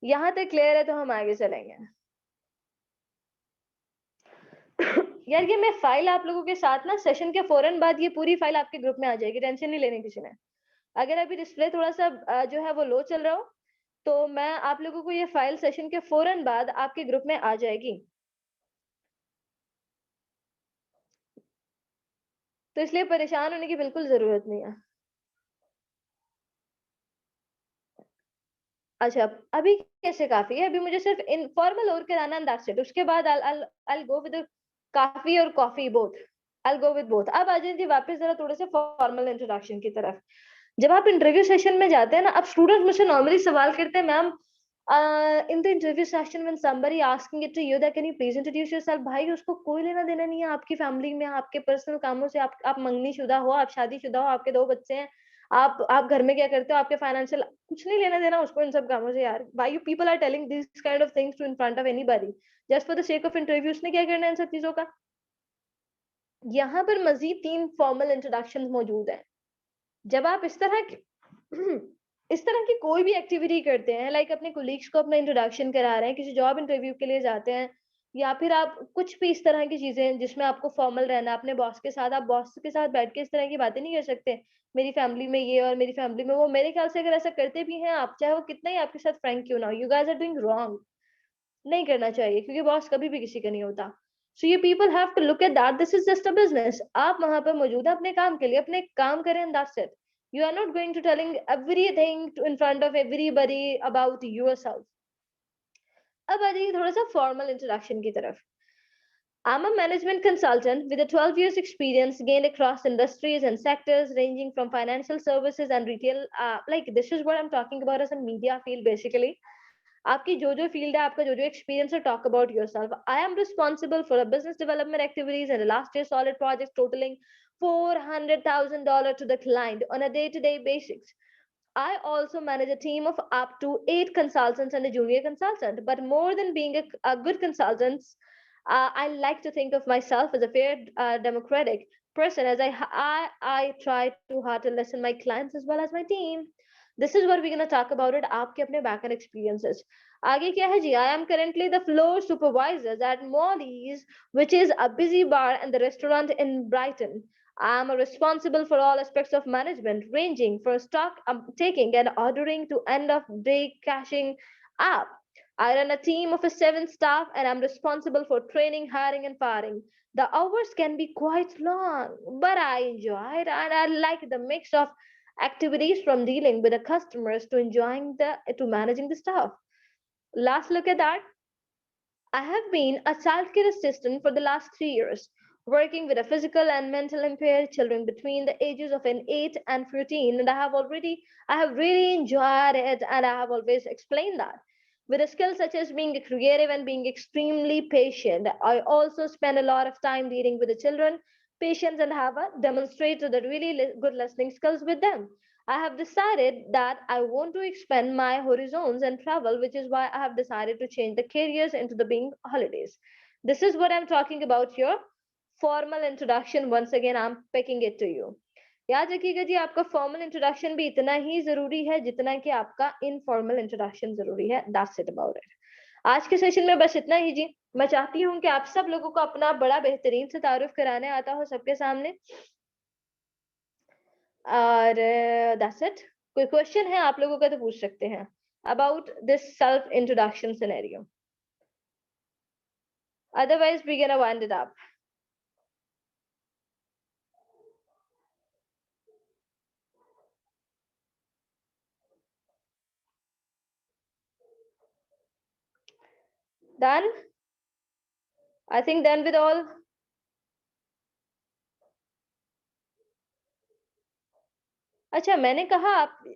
यहाँ तक क्लियर है तो हम आगे चलेंगे। यार ये मैं फाइल आप लोगों के साथ ना सेशन के फौरन बाद ये पूरी फाइल आपके ग्रुप में आ जाएगी, टेंशन नहीं लेनी किसी ने। अगर अभी डिस्प्ले थोड़ा सा जो है वो लो चल रहा हो तो मैं आप लोगों को ये फाइल सेशन के फौरन बाद आपके ग्रुप में आ जाएगी, तो इसलिए परेशान होने की बिल्कुल जरूरत नहीं है। अच्छा अभी कैसे काफी है? अभी मुझे सिर्फ इनफॉर्मल और कराना एंड दैट्स इट। उसके बाद I'll go with काफी और coffee both. I'll go with both। अब आ जाए जी वापस जरा थोड़े से फॉर्मल इंट्रोडक्शन की तरफ। जब आप इंटरव्यू सेशन में जाते हैं ना, अब स्टूडेंट मुझसे नॉर्मली सवाल करते हैं ma'am In the interview session when somebody asking it to you that can you please introduce yourself, भाई उसको कोई लेना देना नहीं है आपकी फैमिली में, आपके पर्सनल कामों से। आप मंगनीशुदा हो, आप शादीशुदा हो, आपके 2 बच्चे हैं, आप घर में क्या करते हो, आपके फाइनेंशियल कुछ नहीं लेना देना उसको इन सब कामों से यार। Why you people are telling these kind of things to in front of anybody just for the sake of interview? उसने क्या करना है इन सब चीजों का? यहाँ पर मजीद 3 फॉर्मल इंट्रोडक्शंस मौजूद हैं। जब आप इस तरह की इस तरह की कोई भी एक्टिविटी करते हैं, लाइक अपने कोलीग्स को अपना इंट्रोडक्शन करा रहे हैं, किसी जॉब इंटरव्यू के लिए जाते हैं, या फिर आप कुछ भी इस तरह की चीजें जिसमें आपको फॉर्मल रहना है अपने बॉस के साथ, आप बॉस के साथ बैठ के इस तरह की बातें नहीं कर सकते, मेरी फैमिली में ये और मेरी फैमिली में वो। मेरे ख्याल से अगर ऐसा करते भी हैं आप, चाहे वो कितना ही आपके साथ फ्रैंक क्यों ना हो, you guys are doing wrong. नहीं करना चाहिए, क्योंकि बॉस कभी भी किसी का नहीं होता। So you people have to look at that, this is just a business. आप वहां पर मौजूद हैं अपने काम के लिए, अपने काम करें and that's it. You are not going to telling everything to in front of everybody about yourself. अब आ जाइए थोड़ा सा फॉर्मल इंट्रोडक्शन की तरफ। I'm a management consultant with a 12 years experience gained across industries and sectors ranging from financial services and retail. Like this is what I'm talking about as a media field basically. आपकी जो field है, आपका जो experience है, talk about yourself. I am responsible for a business development activities and last year solid project totalling $400,000 to the client on a day-to-day basis. I also manage a team of up to 8 consultants and a junior consultant. But more than being a good consultant, I like to think of myself as a fair, democratic person, as I try too hard to listen my clients as well as my team. This is what we're gonna talk about it. आपके अपने back end experiences. आगे क्या है जी? I am currently the floor supervisor at Molly's, which is a busy bar and the restaurant in Brighton. I am responsible for all aspects of management, ranging from stock taking and ordering to end of day cashing up. I run a team of 7 staff and I'm responsible for training, hiring, and firing. The hours can be quite long, but I enjoy it and I like the mix of activities from dealing with the customers to enjoying to managing the staff. Last look at that. I have been a childcare assistant for the last 3 years, working with a physical and mental impaired children between the ages of an 8 and 14, and I have really enjoyed it, and I have always explained that. With a skill such as being creative and being extremely patient, I also spend a lot of time dealing with the children, patients, and have demonstrated the really good listening skills with them. I have decided that I want to expand my horizons and travel, which is why I have decided to change the careers into the being holidays. This is what I'm talking about here. Formal introduction, once again, I'm picking it to you. याद रखिएगा जी, आपका formal introduction भी इतना ही जरूरी है जितना कि आपका इनफॉर्मल इंट्रोडक्शन जरूरी है। That's it about it. आज के सेशन में बस इतना ही जी। मैं चाहती हूँ कि आप सब लोगों को अपना बड़ा बेहतरीन से तारुफ कराने आता हो सबके सामने। और दैट्स इट। कोई क्वेश्चन है आप लोगों का तो पूछ सकते हैं about this self introduction scenario. Otherwise we gonna wind it up. Done? I think done with all. अच्छा, मैंने कहा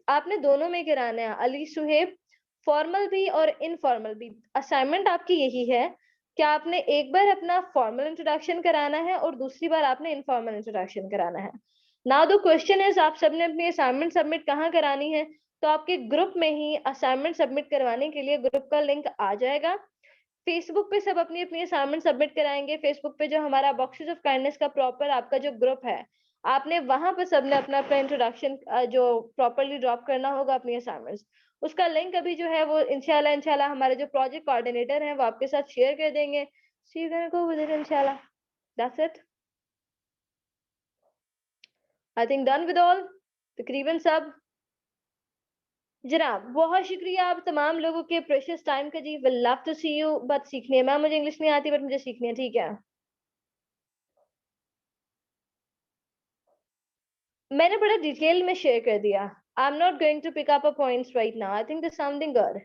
आपने दोनों में गिराना है अली सुहेब, फॉर्मल भी और इनफॉर्मल भी। असाइनमेंट आपकी यही है कि आपने एक बार अपना फॉर्मल इंट्रोडक्शन कराना है और दूसरी बार आपने इनफॉर्मल इंट्रोडक्शन कराना है। नाउ द क्वेश्चन इज, आप सबने अपनी असाइनमेंट सबमिट कहाँ करानी है? तो आपके ग्रुप में ही असाइनमेंट सबमिट करवाने के लिए ग्रुप का लिंक आ जाएगा। फेसबुक पे सब अपनी अपनी असाइनमेंट सबमिट कराएंगे। फेसबुक पे जो हमारा बॉक्सेस ऑफ काइंडनेस का प्रॉपर आपका जो ग्रुप है, आपने वहां पर सबने अपना अपना इंट्रोडक्शन जो प्रॉपरली ड्रॉप करना होगा अपनी असाइनमेंट्स। उसका लिंक अभी जो है वो इंशाल्लाह हमारे जो प्रोजेक्ट कोऑर्डिनेटर हैं वो आपके साथ शेयर कर देंगे। See you gonna go with it इंशाल्लाह। That's it. I think done with all तकरीबन सब। जनाब बहुत शुक्रिया आप तमाम लोगों के प्रेशियस टाइम का जी। Will love to see you, but सीखनी है मैम, मुझे इंग्लिश नहीं आती बट मुझे सीखनी है, ठीक है? मैंने बड़ा डिटेल में शेयर कर दिया। I am not going to pick up a points right now, I think this sounding good.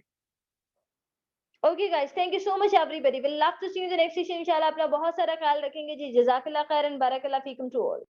Okay guys, thank you so much everybody. Will love to see you in the next session इंशाल्लाह। अपना बहुत सारा ख्याल रखेंगे जी। जज़ाकल्लाह खैरन, बारकल्लाह फीकुम to all.